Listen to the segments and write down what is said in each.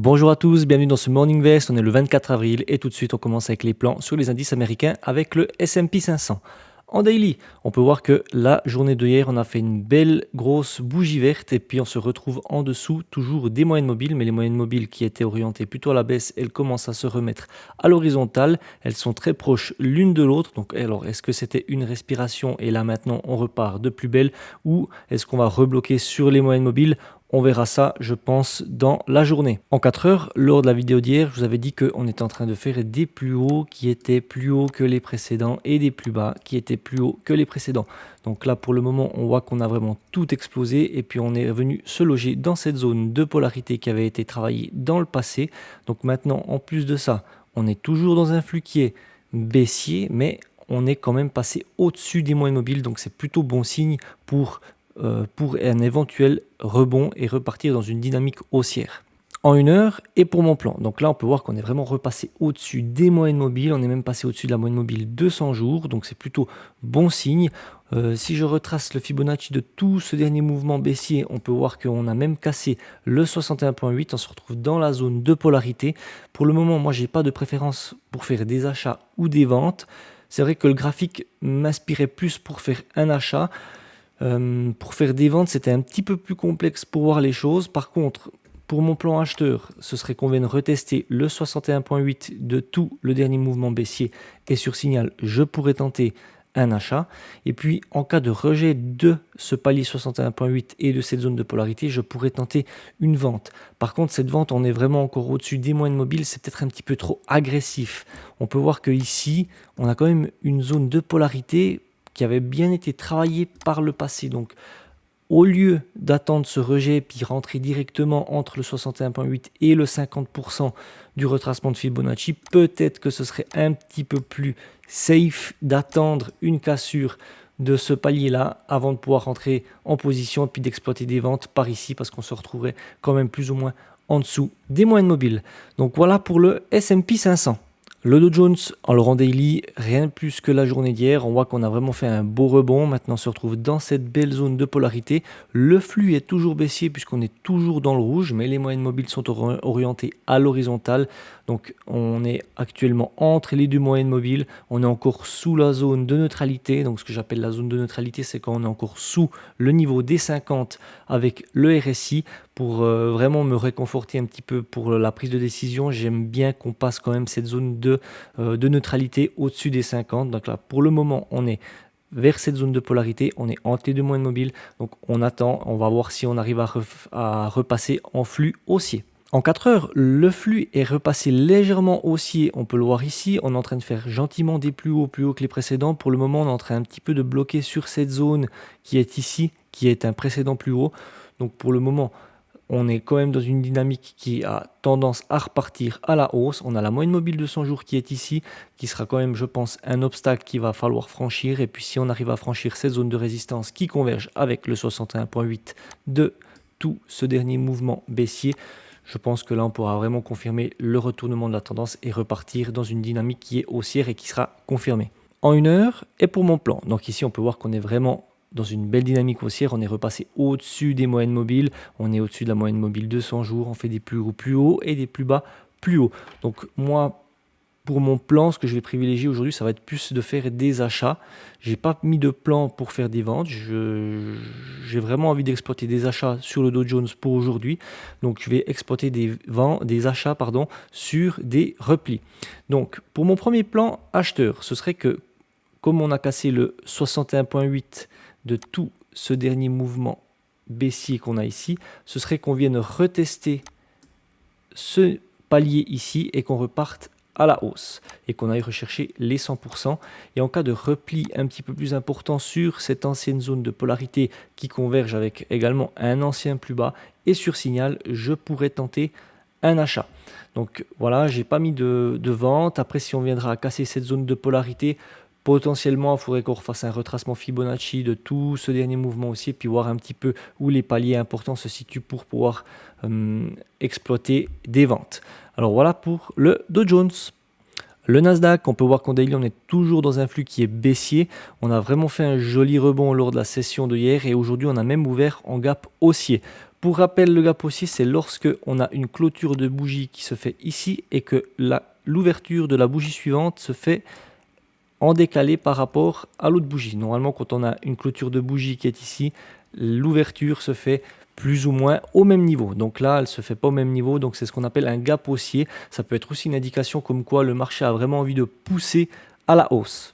Bonjour à tous, bienvenue dans ce Morning Vest, on est le 24 avril et tout de suite on commence avec les plans sur les indices américains avec le S&P 500. En daily, on peut voir que la journée de hier, on a fait une belle grosse bougie verte et puis on se retrouve en dessous toujours des moyennes mobiles, mais les moyennes mobiles qui étaient orientées plutôt à la baisse, elles commencent à se remettre à l'horizontale, elles sont très proches l'une de l'autre. Donc alors, est-ce que c'était une respiration et là maintenant on repart de plus belle ou est-ce qu'on va rebloquer sur les moyennes mobiles? On verra ça, je pense, dans la journée. En 4 heures, lors de la vidéo d'hier, je vous avais dit qu'on était en train de faire des plus hauts qui étaient plus hauts que les précédents et des plus bas qui étaient plus hauts que les précédents. Donc là, pour le moment, on voit qu'on a vraiment tout explosé et puis on est venu se loger dans cette zone de polarité qui avait été travaillée dans le passé. Donc maintenant, en plus de ça, on est toujours dans un flux qui est baissier, mais on est quand même passé au-dessus des moyennes mobiles. Donc c'est plutôt bon signe pour un éventuel rebond et repartir dans une dynamique haussière. En 1 heure et pour mon plan. Donc là, on peut voir qu'on est vraiment repassé au-dessus des moyennes mobiles. On est même passé au-dessus de la moyenne mobile 200 jours. Donc c'est plutôt bon signe. Si je retrace le Fibonacci de tout ce dernier mouvement baissier, on peut voir qu'on a même cassé le 61.8. On se retrouve dans la zone de polarité. Pour le moment, moi, je n'ai pas de préférence pour faire des achats ou des ventes. C'est vrai que le graphique m'inspirait plus pour faire un achat. Pour faire des ventes, c'était un petit peu plus complexe pour voir les choses. Par contre, pour mon plan acheteur, ce serait qu'on vienne retester le 61.8 de tout le dernier mouvement baissier et sur signal, je pourrais tenter un achat. Et puis, en cas de rejet de ce palier 61.8 et de cette zone de polarité, je pourrais tenter une vente. Par contre, cette vente, on est vraiment encore au-dessus des moyennes mobiles, c'est peut-être un petit peu trop agressif. On peut voir qu'ici, on a quand même une zone de polarité qui avait bien été travaillé par le passé. Donc, au lieu d'attendre ce rejet puis rentrer directement entre le 61.8 et le 50% du retracement de Fibonacci, peut-être que ce serait un petit peu plus safe d'attendre une cassure de ce palier-là avant de pouvoir rentrer en position et puis d'exploiter des ventes par ici parce qu'on se retrouverait quand même plus ou moins en dessous des moyennes mobiles. Donc voilà pour le S&P 500. Le Dow Jones, en le rang daily, rien de plus que la journée d'hier. On voit qu'on a vraiment fait un beau rebond. Maintenant, on se retrouve dans cette belle zone de polarité. Le flux est toujours baissier puisqu'on est toujours dans le rouge, mais les moyennes mobiles sont orientées à l'horizontale. Donc, on est actuellement entre les deux moyennes mobiles. On est encore sous la zone de neutralité. Donc, ce que j'appelle la zone de neutralité, c'est quand on est encore sous le niveau des 50 avec le RSI. Pour vraiment me réconforter un petit peu pour la prise de décision, j'aime bien qu'on passe quand même cette zone de neutralité au-dessus des 50. Donc là, pour le moment, on est vers cette zone de polarité, on est entre les deux moyennes mobiles. Donc on attend, on va voir si on arrive à repasser en flux haussier. En 4 heures, le flux est repassé légèrement haussier, on peut le voir ici, on est en train de faire gentiment des plus hauts que les précédents. Pour le moment, on est en train un petit peu de bloquer sur cette zone qui est ici, qui est un précédent plus haut. Donc pour le moment, on est quand même dans une dynamique qui a tendance à repartir à la hausse. On a la moyenne mobile de 100 jours qui est ici, qui sera quand même, je pense, un obstacle qu'il va falloir franchir. Et puis si on arrive à franchir cette zone de résistance qui converge avec le 61.8 de tout ce dernier mouvement baissier, je pense que là, on pourra vraiment confirmer le retournement de la tendance et repartir dans une dynamique qui est haussière et qui sera confirmée. En 1 heure, et pour mon plan. Donc ici, on peut voir qu'on est vraiment dans une belle dynamique haussière, on est repassé au-dessus des moyennes mobiles, on est au-dessus de la moyenne mobile 200 jours, on fait des plus hauts et des plus bas plus hauts. Donc moi, pour mon plan, ce que je vais privilégier aujourd'hui, ça va être plus de faire des achats. J'ai pas mis de plan pour faire des ventes, j'ai vraiment envie d'exploiter des achats sur le Dow Jones pour aujourd'hui. Donc je vais exploiter des achats sur des replis. Donc pour mon premier plan acheteur, ce serait que comme on a cassé le 61.8 de tout ce dernier mouvement baissier qu'on a ici, ce serait qu'on vienne retester ce palier ici et qu'on reparte à la hausse et qu'on aille rechercher les 100%. Et en cas de repli un petit peu plus important sur cette ancienne zone de polarité qui converge avec également un ancien plus bas et sur signal, je pourrais tenter un achat. Donc voilà, j'ai pas mis de vente. Après, si on viendra à casser cette zone de polarité, potentiellement, il faudrait qu'on refasse un retracement Fibonacci de tout ce dernier mouvement aussi, et puis voir un petit peu où les paliers importants se situent pour pouvoir exploiter des ventes. Alors voilà pour le Dow Jones. Le Nasdaq, on peut voir qu'en daily, on est toujours dans un flux qui est baissier. On a vraiment fait un joli rebond lors de la session de hier et aujourd'hui, on a même ouvert en gap haussier. Pour rappel, le gap haussier, c'est lorsque on a une clôture de bougie qui se fait ici et que l'ouverture de la bougie suivante se fait en décalé par rapport à l'autre bougie. Normalement, quand on a une clôture de bougie qui est ici, l'ouverture se fait plus ou moins au même niveau. Donc là, elle ne se fait pas au même niveau, donc c'est ce qu'on appelle un gap haussier. Ça peut être aussi une indication comme quoi le marché a vraiment envie de pousser à la hausse.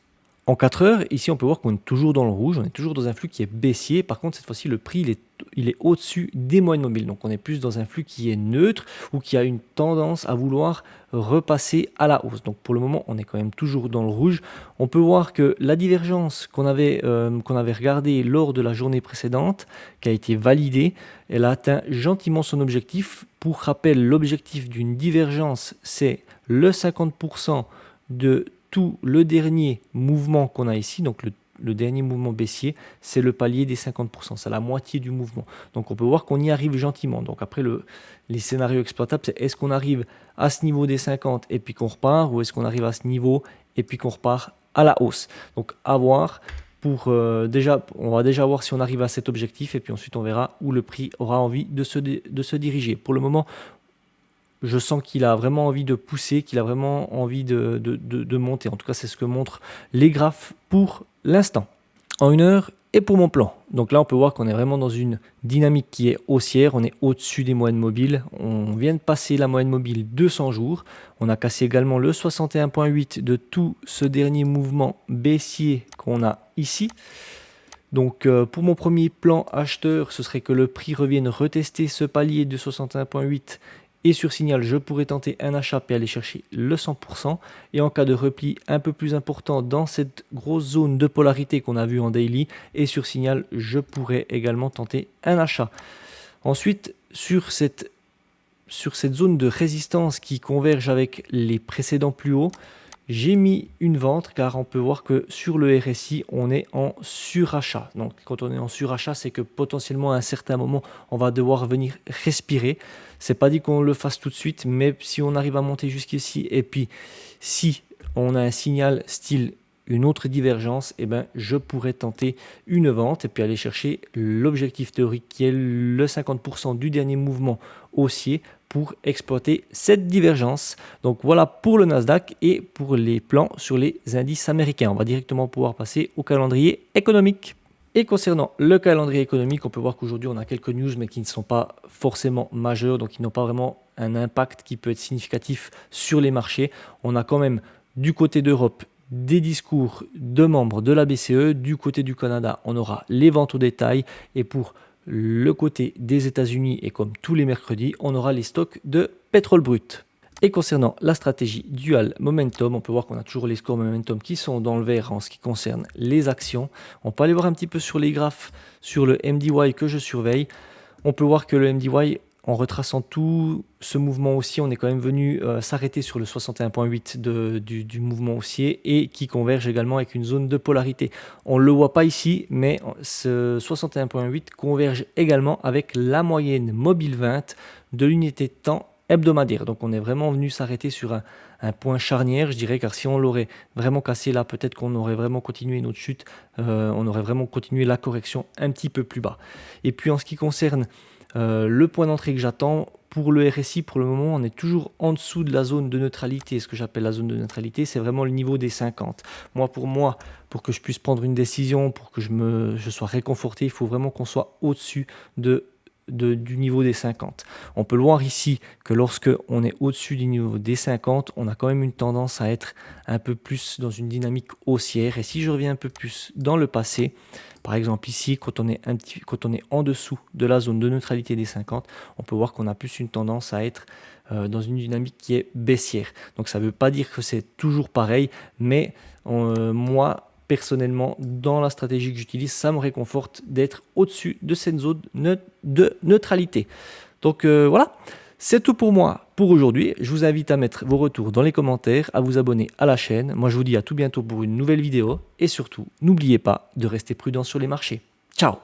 En 4 heures, ici, on peut voir qu'on est toujours dans le rouge, on est toujours dans un flux qui est baissier. Par contre, cette fois-ci, le prix, il est au-dessus des moyennes mobiles. Donc, on est plus dans un flux qui est neutre ou qui a une tendance à vouloir repasser à la hausse. Donc, pour le moment, on est quand même toujours dans le rouge. On peut voir que la divergence qu'on avait regardée lors de la journée précédente, qui a été validée, elle a atteint gentiment son objectif. Pour rappel, l'objectif d'une divergence, c'est le 50% de tout le dernier mouvement qu'on a ici, donc le dernier mouvement baissier, c'est le palier des 50%, c'est la moitié du mouvement. Donc on peut voir qu'on y arrive gentiment. Donc après, les scénarios exploitables, c'est est-ce qu'on arrive à ce niveau des 50 et puis qu'on repart, ou est-ce qu'on arrive à ce niveau et puis qu'on repart à la hausse. Donc à voir. On va déjà voir si on arrive à cet objectif et puis ensuite on verra où le prix aura envie de se diriger. Pour le moment, je sens qu'il a vraiment envie de pousser, qu'il a vraiment envie de monter. En tout cas, c'est ce que montrent les graphes pour l'instant. En 1 heure et pour mon plan. Donc là, on peut voir qu'on est vraiment dans une dynamique qui est haussière. On est au-dessus des moyennes mobiles. On vient de passer la moyenne mobile 200 jours. On a cassé également le 61,8 de tout ce dernier mouvement baissier qu'on a ici. Donc pour mon premier plan acheteur, ce serait que le prix revienne retester ce palier de 61,8 et sur signal, je pourrais tenter un achat et aller chercher le 100%. Et en cas de repli un peu plus important dans cette grosse zone de polarité qu'on a vu en daily et sur signal, je pourrais également tenter un achat. Ensuite, sur cette zone de résistance qui converge avec les précédents plus hauts, j'ai mis une vente car on peut voir que sur le RSI, on est en surachat. Donc quand on est en surachat, c'est que potentiellement à un certain moment, on va devoir venir respirer. C'est pas dit qu'on le fasse tout de suite, mais si on arrive à monter jusqu'ici et puis si on a un signal style une autre divergence, eh ben, je pourrais tenter une vente et puis aller chercher l'objectif théorique qui est le 50% du dernier mouvement haussier pour exploiter cette divergence. Donc voilà pour le Nasdaq et pour les plans sur les indices américains. On va directement pouvoir passer au calendrier économique. Et concernant le calendrier économique, on peut voir qu'aujourd'hui on a quelques news mais qui ne sont pas forcément majeures, donc qui n'ont pas vraiment un impact qui peut être significatif sur les marchés. On a quand même du côté d'Europe des discours de membres de la BCE. Du côté du Canada, on aura les ventes au détail. Et pour le côté des États-Unis, et comme tous les mercredis, on aura les stocks de pétrole brut. Et concernant la stratégie dual momentum, on peut voir qu'on a toujours les scores momentum qui sont dans le vert en ce qui concerne les actions. On peut aller voir un petit peu sur les graphes, sur le MDY que je surveille. On peut voir que le MDY, en retraçant tout ce mouvement haussier, on est quand même venu s'arrêter sur le 61,8 du mouvement haussier et qui converge également avec une zone de polarité. On ne le voit pas ici, mais ce 61,8 converge également avec la moyenne mobile 20 de l'unité de temps hebdomadaire. Donc on est vraiment venu s'arrêter sur un point charnière, je dirais, car si on l'aurait vraiment cassé là, peut-être qu'on aurait vraiment continué notre chute, on aurait vraiment continué la correction un petit peu plus bas. Et puis en ce qui concerne le point d'entrée que j'attends pour le RSI, pour le moment, on est toujours en dessous de la zone de neutralité. Ce que j'appelle la zone de neutralité, c'est vraiment le niveau des 50. Pour que je puisse prendre une décision, pour que je sois réconforté, il faut vraiment qu'on soit au-dessus du niveau des 50. On peut le voir ici que lorsque on est au-dessus du niveau des 50, on a quand même une tendance à être un peu plus dans une dynamique haussière. Et si je reviens un peu plus dans le passé, par exemple ici, quand on est en dessous de la zone de neutralité des 50, on peut voir qu'on a plus une tendance à être dans une dynamique qui est baissière. Donc ça ne veut pas dire que c'est toujours pareil, mais moi, personnellement, dans la stratégie que j'utilise, ça me réconforte d'être au-dessus de cette zone de neutralité. Donc voilà, c'est tout pour moi pour aujourd'hui. Je vous invite à mettre vos retours dans les commentaires, à vous abonner à la chaîne. Moi, je vous dis à tout bientôt pour une nouvelle vidéo. Et surtout, n'oubliez pas de rester prudent sur les marchés. Ciao!